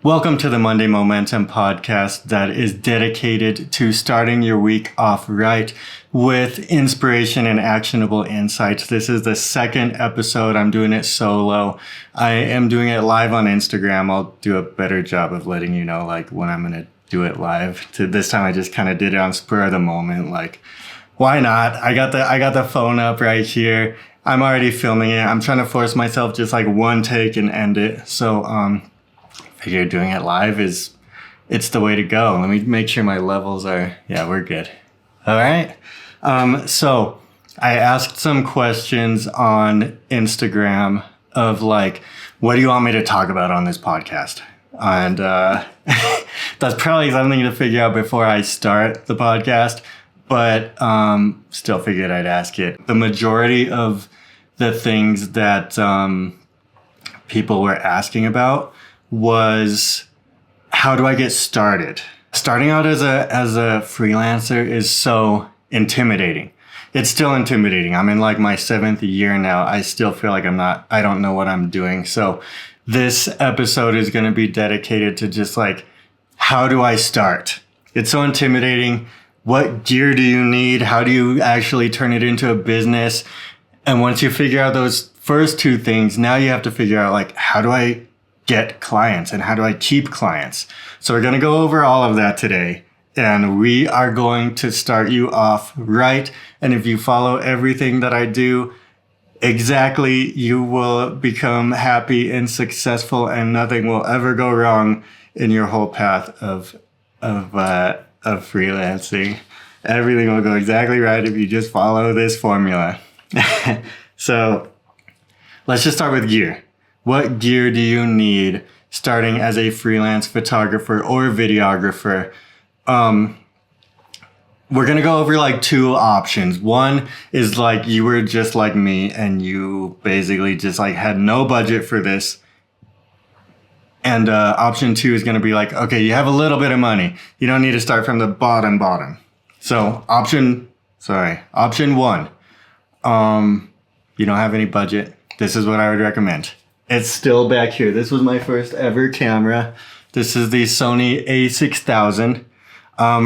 Welcome to the Monday Momentum podcast that is dedicated to starting your week off right with inspiration and actionable insights. This is the second episode. I'm doing it solo. I am doing it live on Instagram. I'll do a better job of letting you know like when I'm going to do it live. This time I just kind of did it on spur of the moment. Like, why not? I got the phone up right here. I'm already filming it. I'm trying to force myself just like one take and end it. So, figure doing it live it's the way to go. Let me make sure my levels are, yeah, we're good. All right. So I asked some questions on Instagram of like, what do you want me to talk about on this podcast? And, that's probably something to figure out before I start the podcast, but, still figured I'd ask it. The majority of the things that, people were asking about was, how do I get started? Starting out as a freelancer is so intimidating. It's still intimidating. I'm in like my 7th year now. I still feel like I don't know what I'm doing. So this episode is going to be dedicated to just like, how do I start? It's so intimidating. What gear do you need? How do you actually turn it into a business? And once you figure out those first two things, now you have to figure out like, how do I get clients and how do I keep clients? So we're going to go over all of that today, and we are going to start you off right. And if you follow everything that I do exactly, you will become happy and successful, and nothing will ever go wrong in your whole path of freelancing. Everything will go exactly right if you just follow this formula. So let's just start with gear. What gear do you need starting as a freelance photographer or videographer? We're going to go over like two options. One is like you were just like me and you basically just like had no budget for this. And option two is going to be like, okay, you have a little bit of money. You don't need to start from the bottom. So option one, you don't have any budget. This is what I would recommend. It's still back here. This was my first ever camera. This is the Sony a6000.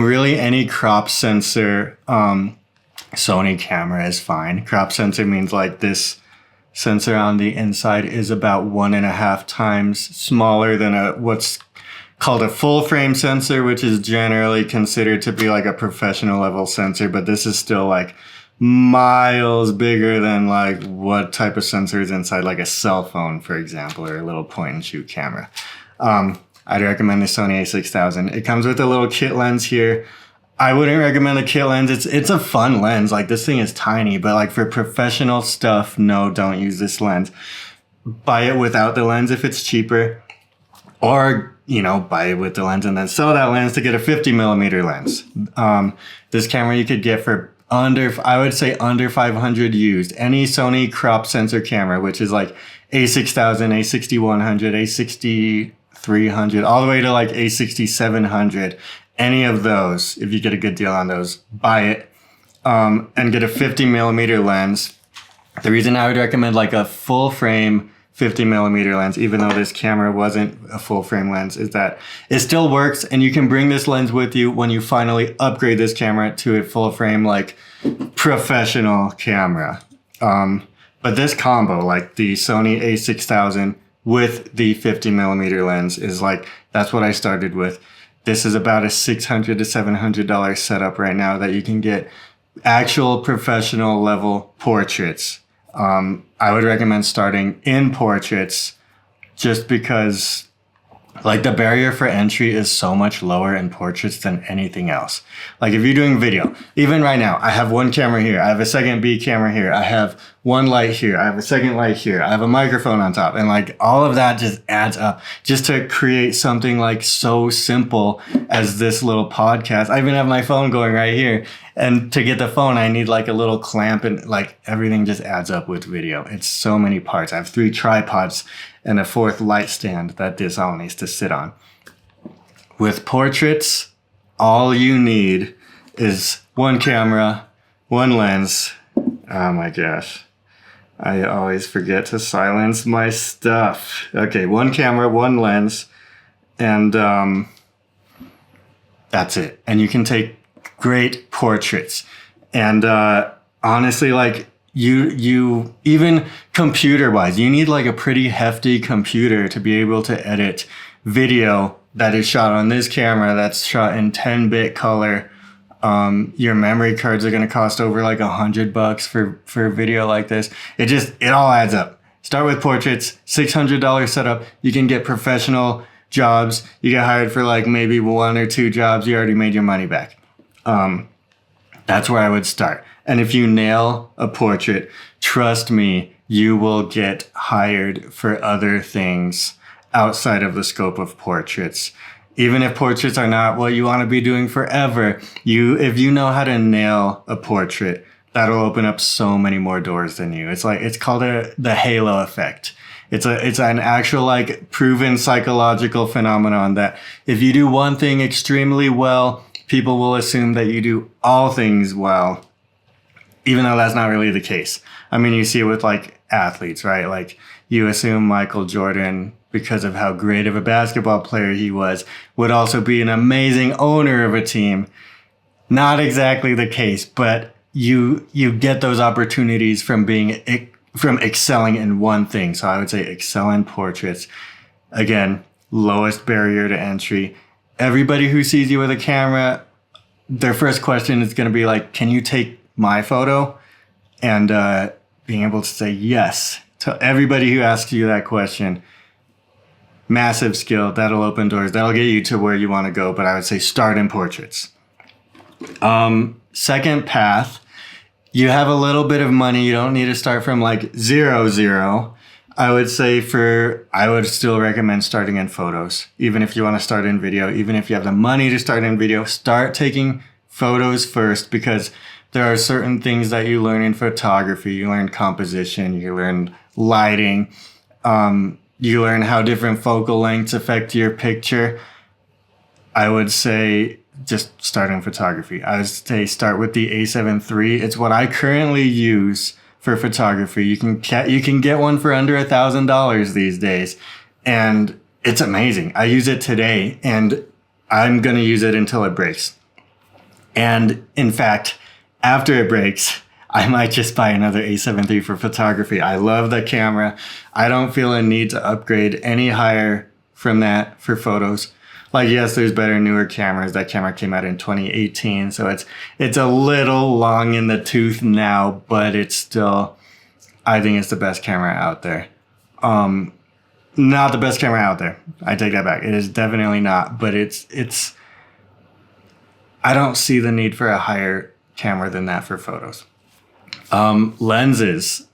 Really any crop sensor Sony camera is fine. Crop sensor means like this sensor on the inside is about 1.5 times smaller than what's called a full frame sensor, which is generally considered to be like a professional level sensor, but this is still like miles bigger than like what type of sensor is inside like a cell phone, for example, or a little point and shoot camera. I'd recommend the Sony a6000. It comes with a little kit lens here. I wouldn't recommend the kit lens. It's a fun lens. Like this thing is tiny, but like for professional stuff, no, don't use this lens. Buy it without the lens if it's cheaper, or, buy it with the lens and then sell that lens to get a 50mm lens. This camera you could get for under 500 used. Any Sony crop sensor camera, which is like a6000, a6100, a6300, all the way to like a6700. Any of those, if you get a good deal on those, buy it, and get a 50mm lens. The reason I would recommend like a full frame 50mm lens, even though this camera wasn't a full frame lens, is that it still works and you can bring this lens with you when you finally upgrade this camera to a full frame like professional camera. But this combo, like the Sony a6000 with the 50mm lens, is like, that's what I started with. This is about a $600 to $700 setup right now that you can get actual professional level portraits. I would recommend starting in portraits just because like the barrier for entry is so much lower in portraits than anything else. Like if you're doing video, even right now, I have one camera here. I have a second B camera here. I have one light here. I have a second light here. I have a microphone on top. And like all of that just adds up just to create something like so simple as this little podcast. I even have my phone going right here. And to get the phone, I need like a little clamp, and like everything just adds up with video. It's so many parts. I have 3 tripods and a 4th light stand that this all needs to sit on. With portraits, all you need is one camera, one lens. Oh my gosh. I always forget to silence my stuff. Okay, one camera, one lens, and that's it. And you can take great portraits. And honestly, like you even computer wise, you need like a pretty hefty computer to be able to edit video that is shot on this camera that's shot in 10-bit color. Your memory cards are going to cost over like $100 for a video like this. It all adds up. Start with portraits, $600 setup. You can get professional jobs. You get hired for like maybe 1 or 2 jobs. You already made your money back. That's where I would start. And if you nail a portrait, trust me, you will get hired for other things outside of the scope of portraits. Even if portraits are not what you want to be doing forever, if you know how to nail a portrait, that'll open up so many more doors than you. It's called the halo effect. It's an actual like proven psychological phenomenon that if you do one thing extremely well, people will assume that you do all things well, even though that's not really the case. I mean, you see it with like athletes, right? Like you assume Michael Jordan, because of how great of a basketball player he was, would also be an amazing owner of a team. Not exactly the case, but you get those opportunities from excelling in one thing. So I would say excel in portraits. Again, lowest barrier to entry. Everybody who sees you with a camera, their first question is going to be like, can you take my photo? And being able to say yes to everybody who asks you that question, massive skill. That'll open doors. That'll get you to where you want to go. But I would say start in portraits. Second path, you have a little bit of money. You don't need to start from like 0. I would say I would still recommend starting in photos. Even if you want to start in video, even if you have the money to start in video, start taking photos first, because there are certain things that you learn in photography. You learn composition, you learn lighting, you learn how different focal lengths affect your picture. I would say just start in photography. I would say start with the A7 III. It's what I currently use for photography. You can get one for under $1,000 these days, and it's amazing. I use it today, and I'm going to use it until it breaks. And in fact, after it breaks, I might just buy another A7 III for photography. I love the camera. I don't feel a need to upgrade any higher from that for photos. Like, yes, there's better, newer cameras. That camera came out in 2018, so it's a little long in the tooth now, but it's still, I think it's the best camera out there. Not the best camera out there. I take that back. It is definitely not, but it's. I don't see the need for a higher camera than that for photos. Lenses.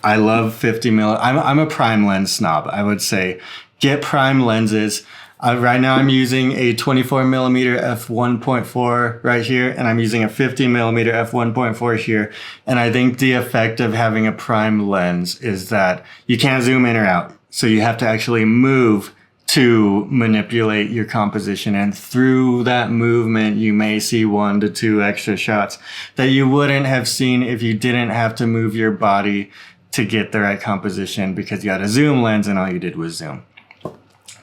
I love 50 mil. I'm a prime lens snob. I would say get prime lenses. Right now I'm using a 24 millimeter f1.4 right here, and I'm using a 50 millimeter f1.4 here. And I think the effect of having a prime lens is that you can't zoom in or out. So you have to actually move to manipulate your composition. And through that movement, you may see 1 to 2 extra shots that you wouldn't have seen if you didn't have to move your body to get the right composition, because you had a zoom lens and all you did was zoom.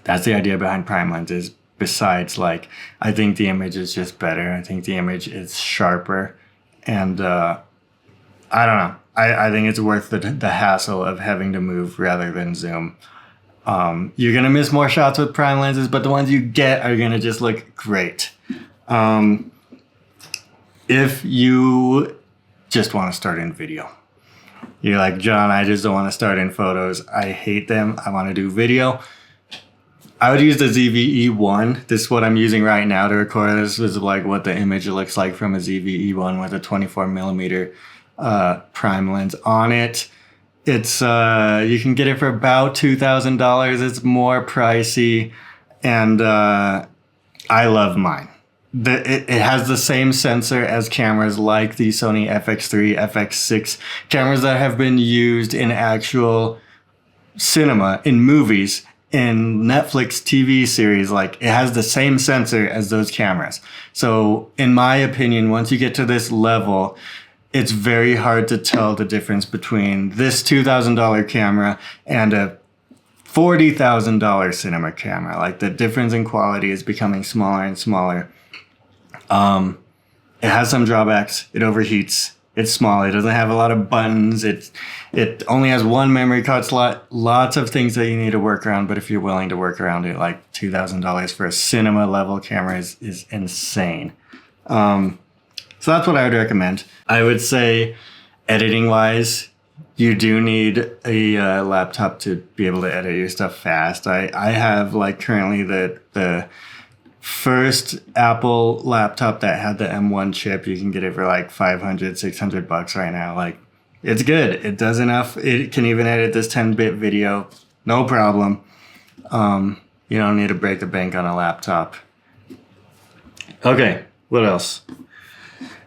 That's the idea behind prime lenses. Besides, like, I think the image is just better. I think the image is sharper. And I don't know. I think it's worth the hassle of having to move rather than zoom. You're going to miss more shots with prime lenses, but the ones you get are going to just look great. If you just want to start in video, you're like, John, I just don't want to start in photos. I hate them. I want to do video. I would use the ZVE1. This is what I'm using right now to record. This is like what the image looks like from a ZVE1 with a 24 millimeter prime lens on it. It's you can get it for about $2,000. It's more pricey, and I love mine. It has the same sensor as cameras like the Sony FX3, FX6 cameras that have been used in actual cinema, in movies, in Netflix TV series. Like, it has the same sensor as those cameras. So in my opinion, once you get to this level, it's very hard to tell the difference between this $2,000 camera and a $40,000 cinema camera. Like the difference in quality is becoming smaller and smaller. It has some drawbacks. It overheats. It's small. It doesn't have a lot of buttons. It only has one memory card slot. Lots of things that you need to work around. But if you're willing to work around it, like $2,000 for a cinema level camera is insane. So that's what I would recommend. I would say editing wise, you do need a laptop to be able to edit your stuff fast. I have like currently the first Apple laptop that had the M1 chip. You can get it for like $500-$600 right now. Like, it's good. It does enough. It can even edit this 10-bit video. No problem. You don't need to break the bank on a laptop. Okay, what else?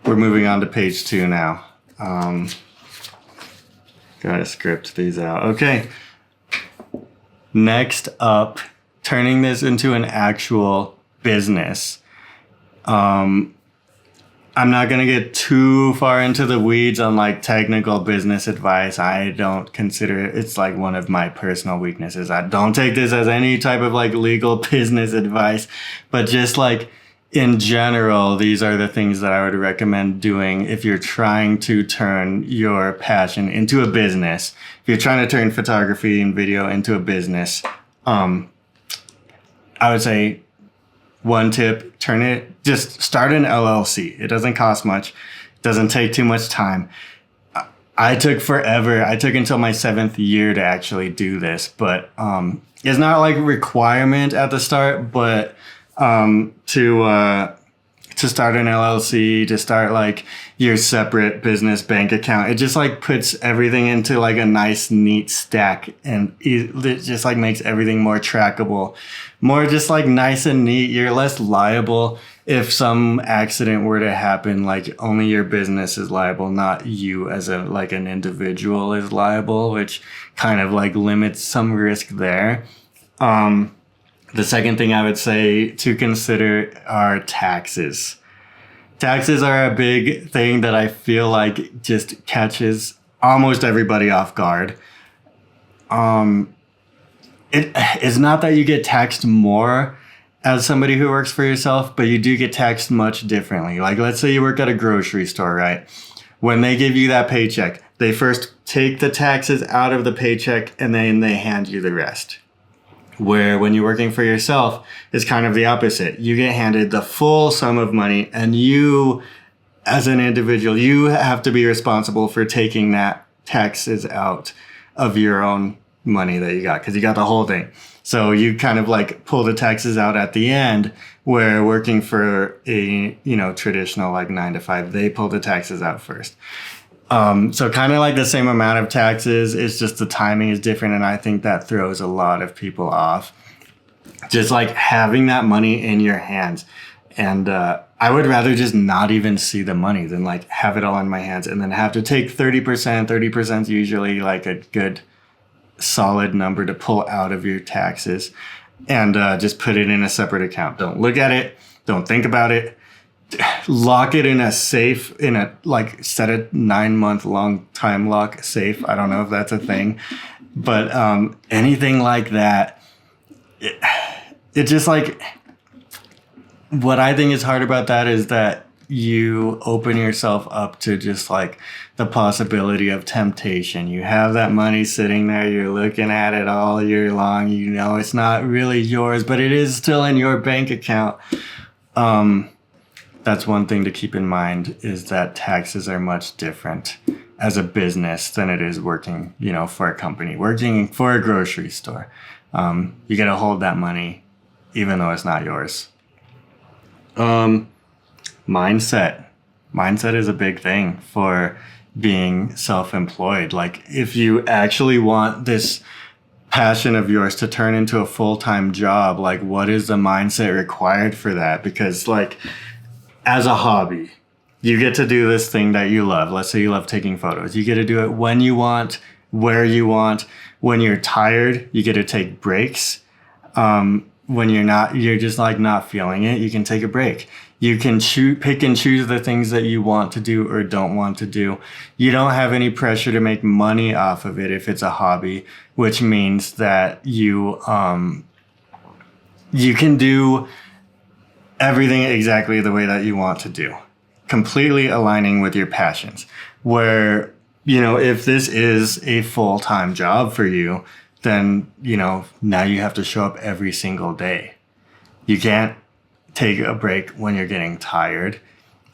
We're moving on to page 2 now. Gotta script these out. Okay. Next up, turning this into an actual business. I'm not going to get too far into the weeds on like technical business advice. I don't consider it's like one of my personal weaknesses. I don't take this as any type of like legal business advice, but just like in general, these are the things that I would recommend doing if you're trying to turn your passion into a business. If you're trying to turn photography and video into a business, I would say one tip, just start an LLC. It doesn't cost much. It doesn't take too much time. I took forever. I took until my 7th year to actually do this, but it's not like a requirement at the start, but to start an LLC, to start like your separate business bank account, it just like puts everything into like a nice, neat stack, and it just like makes everything more trackable, more just like nice and neat. You're less liable if some accident were to happen. Like only your business is liable, not you as like an individual is liable, which kind of like limits some risk there. The second thing I would say to consider are taxes. Taxes are a big thing that I feel like just catches almost everybody off guard. It's not that you get taxed more as somebody who works for yourself, but you do get taxed much differently. Like let's say you work at a grocery store, right? When they give you that paycheck, they first take the taxes out of the paycheck and then they hand you the rest. Where when you're working for yourself, it's kind of the opposite. You get handed the full sum of money, and you, as an individual, you have to be responsible for taking that taxes out of your own money that you got, because you got the whole thing. So you kind of like pull the taxes out at the end, where working for a, traditional like 9 to 5, they pull the taxes out first. So kind of like the same amount of taxes, it's just the timing is different, and I think that throws a lot of people off. Just like having that money in your hands, and I would rather just not even see the money than like have it all in my hands and then have to take 30%. 30% is usually like a good solid number to pull out of your taxes, and just put it in a separate account. Don't look at it. Don't think about it. Lock it in a safe, set a 9-month long time lock safe. I don't know if that's a thing, but anything like that, it just like, what I think is hard about that is that you open yourself up to just like the possibility of temptation. You have that money sitting there, you're looking at it all year long, it's not really yours, but it is still in your bank account. That's one thing to keep in mind, is that taxes are much different as a business than it is working, for a company, working for a grocery store. You got to hold that money even though it's not yours. Mindset. Mindset is a big thing for being self-employed. Like if you actually want this passion of yours to turn into a full-time job, like what is the mindset required for that? Because like, as a hobby, you get to do this thing that you love. Let's say you love taking photos. You get to do it when you want, where you want. When you're tired, you get to take breaks. when you're just like not feeling it, you can take a break. You can pick and choose the things that you want to do or don't want to do. You don't have any pressure to make money off of it if it's a hobby, which means that you can do everything exactly the way that you want to do, completely aligning with your passions. Where, if this is a full-time job for you, then, now you have to show up every single day. You can't take a break when you're getting tired.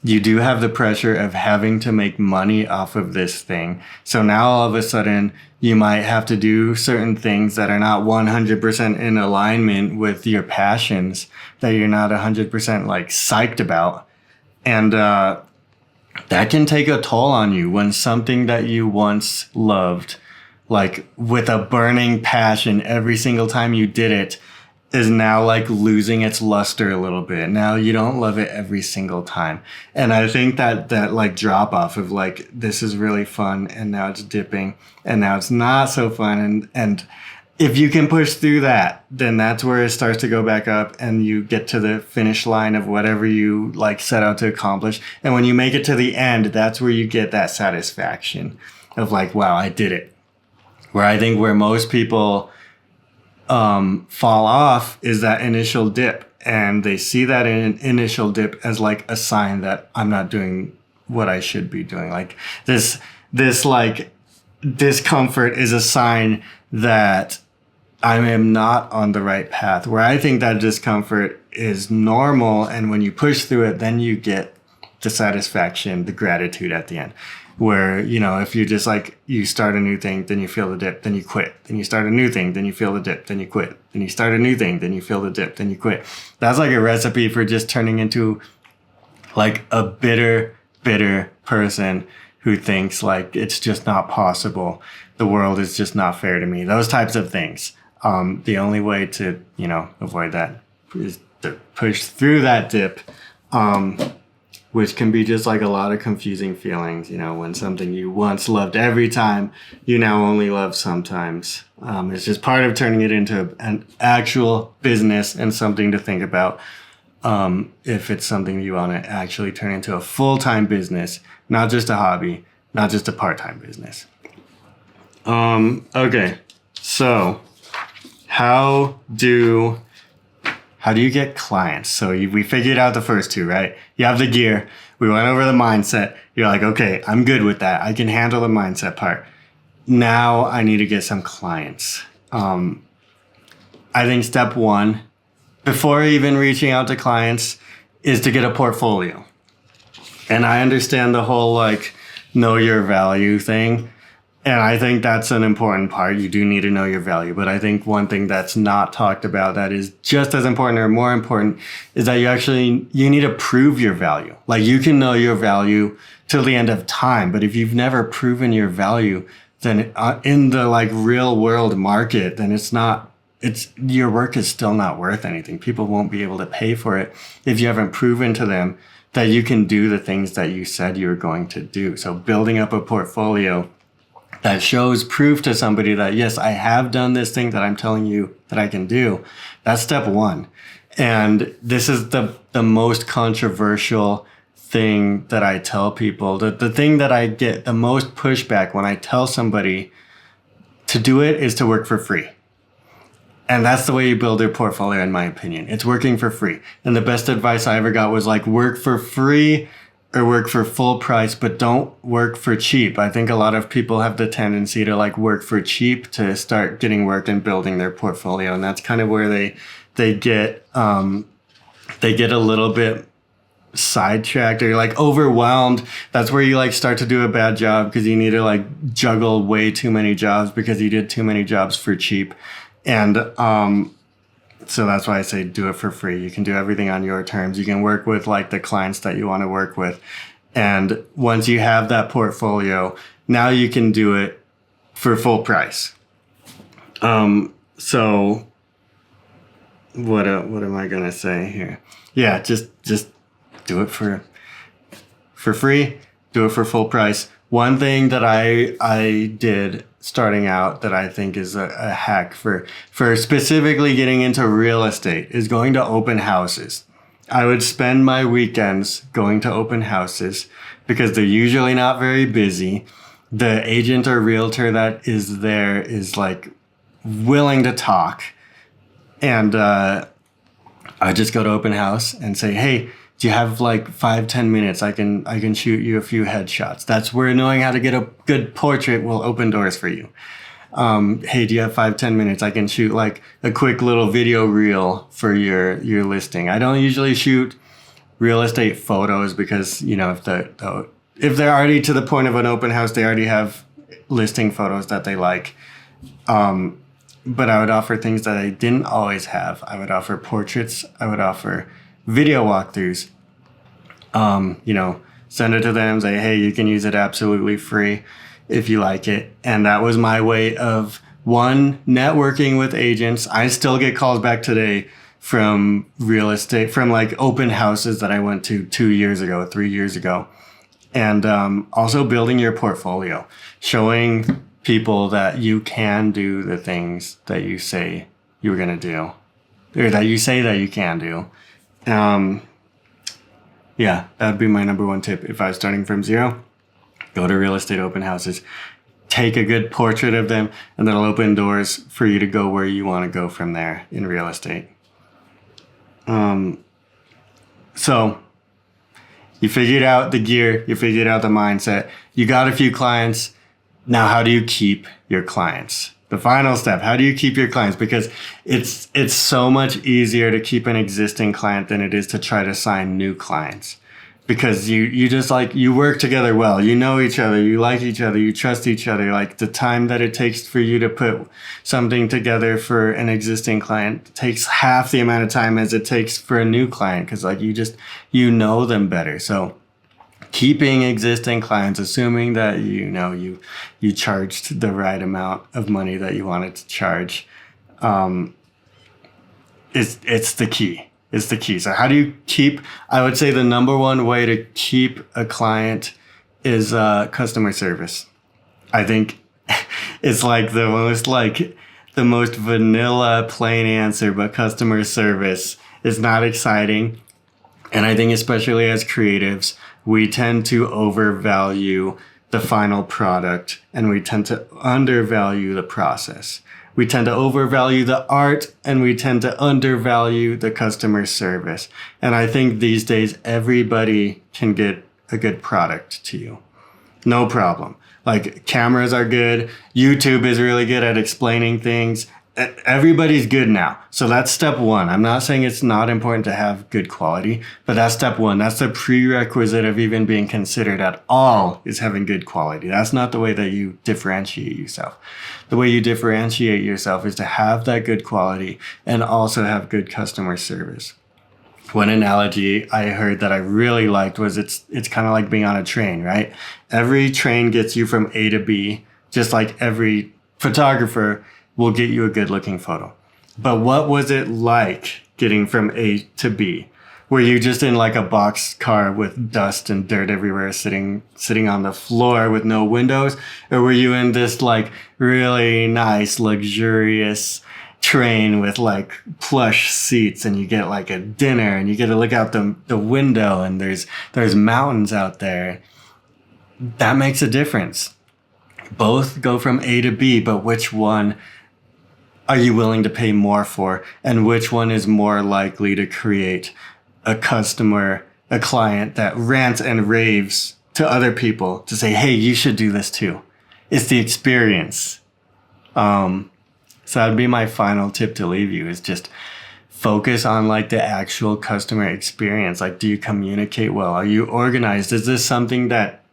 You do have the pressure of having to make money off of this thing. So now all of a sudden you might have to do certain things that are not 100% in alignment with your passions, that you're not 100% like psyched about. And that can take a toll on you when something that you once loved, like with a burning passion every single time you did it, is now like losing its luster a little bit. Now you don't love it every single time. And I think that like drop off of like, this is really fun and now it's dipping and now it's not so fun. And if you can push through that, then that's where it starts to go back up and you get to the finish line of whatever you like set out to accomplish. And when you make it to the end, that's where you get that satisfaction of like, wow, I did it. Where I think where most people fall off is that initial dip, and they see that initial dip as like a sign that I'm not doing what I should be doing. Like this like discomfort is a sign that I am not on the right path. Where I think that discomfort is normal, and when you push through it, then you get the satisfaction, the gratitude at the end. Where, if you just like, you start a new thing, then you feel the dip, then you quit. Then you start a new thing, then you feel the dip, then you quit. Then you start a new thing, then you feel the dip, then you quit. That's like a recipe for just turning into like a bitter person who thinks like it's just not possible. The world is just not fair to me. Those types of things. The only way to, avoid that is to push through that dip. Which can be just like a lot of confusing feelings, when something you once loved every time, you now only love sometimes. It's just part of turning it into an actual business and something to think about. If it's something you want to actually turn into a full-time business, not just a hobby, not just a part-time business. Okay, so how do you get clients? So we figured out the first two, right? You have the gear. We went over the mindset. You're like, okay, I'm good with that. I can handle the mindset part. Now I need to get some clients. I think step one, before even reaching out to clients, is to get a portfolio. And I understand the whole like know your value thing. And I think that's an important part. You do need to know your value. But I think one thing that's not talked about that is just as important or more important is that you need to prove your value. Like you can know your value till the end of time. But if you've never proven your value, then in the like real world market, then your work is still not worth anything. People won't be able to pay for it if you haven't proven to them that you can do the things that you said you were going to do. So building up a portfolio that shows proof to somebody that, yes, I have done this thing that I'm telling you that I can do. That's step one. And this is the most controversial thing that I tell people. The thing that I get the most pushback when I tell somebody to do it is to work for free. And that's the way you build your portfolio, in my opinion. It's working for free. And the best advice I ever got was like, work for free or work for full price, but don't work for cheap. I think a lot of people have the tendency to like work for cheap to start getting work and building their portfolio. And that's kind of where they get a little bit sidetracked or like overwhelmed. That's where you like start to do a bad job because you need to like juggle way too many jobs because you did too many jobs for cheap. And so that's why I say do it for free. You can do everything on your terms. You can work with like the clients that you want to work with. And once you have that portfolio, now you can do it for full price. So what am I going to say here? Yeah, just do it for free Do it for full price. One thing that I did starting out that I think is a hack for specifically getting into real estate is going to open houses. I would spend my weekends going to open houses because they're usually not very busy. The agent or realtor that is there is like willing to talk. And I just go to open house and say, hey, do you have like 5-10 minutes? I can shoot you a few headshots. That's where knowing how to get a good portrait will open doors for you. Hey, do you have 5-10 minutes? I can shoot like a quick little video reel for your listing. I don't usually shoot real estate photos because, you know, if they're already to the point of an open house, they already have listing photos that they like. But I would offer things that I didn't always have. I would offer portraits. I would offer video walkthroughs. You know, send it to them, say, hey, you can use it absolutely free if you like it. And that was my way of, one, networking with agents. I still get calls back today from real estate, from like open houses that I went to 2 years ago, 3 years ago. And also building your portfolio, showing people that you can do the things that you say you're going to do, or that you say that you can do. Yeah, that'd be my number one tip. If I was starting from zero, go to real estate open houses, take a good portrait of them, and that'll open doors for you to go where you want to go from there in real estate. So you figured out the gear, you figured out the mindset, you got a few clients. Now, how do you keep your clients? The final step, how do you keep your clients? Because it's so much easier to keep an existing client than it is to try to sign new clients. Because you just like, you work together well, you know each other, you like each other, you trust each other. Like the time that it takes for you to put something together for an existing client takes half the amount of time as it takes for a new client. Cause like you know them better. So keeping existing clients, assuming that you charged the right amount of money that you wanted to charge, it's the key. It's the key. So how do you keep? I would say the number one way to keep a client is customer service. I think it's like the most vanilla plain answer, but customer service is not exciting. And I think especially as creatives, we tend to overvalue the final product and we tend to undervalue the process. We tend to overvalue the art and we tend to undervalue the customer service. And I think these days everybody can get a good product to you. No problem. Like cameras are good. YouTube is really good at explaining things. Everybody's good now. So that's step one. I'm not saying it's not important to have good quality, but that's step one. That's the prerequisite of even being considered at all, is having good quality. That's not the way that you differentiate yourself. The way you differentiate yourself is to have that good quality and also have good customer service. One analogy I heard that I really liked was it's kind of like being on a train, right? Every train gets you from A to B, just like every photographer will get you a good looking photo. But what was it like getting from A to B? Were you just in like a box car with dust and dirt everywhere, sitting on the floor with no windows? Or were you in this like really nice, luxurious train with like plush seats and you get like a dinner and you get to look out the window and there's mountains out there? That makes a difference. Both go from A to B, but which one are you willing to pay more for? And which one is more likely to create a client that rants and raves to other people to say, hey, you should do this too? It's the experience. So that'd be my final tip to leave you, is just focus on like the actual customer experience. Like, do you communicate well? Are you organized? Is this something that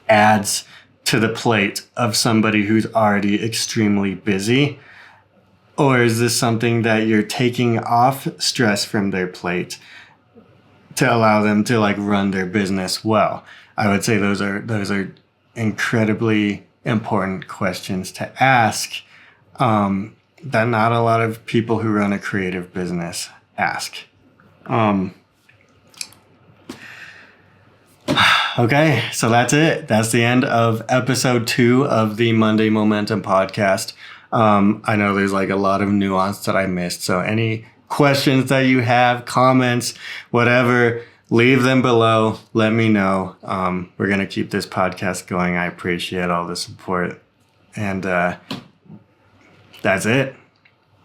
adds to the plate of somebody who's already extremely busy? Or is this something that you're taking off stress from their plate to allow them to like run their business well? I would say those are incredibly important questions to ask, that not a lot of people who run a creative business ask. Okay, so that's it. That's the end of episode 2 of the Monday Momentum podcast. I know there's like a lot of nuance that I missed. So any questions that you have, comments, whatever, leave them below. Let me know. We're going to keep this podcast going. I appreciate all the support. And that's it.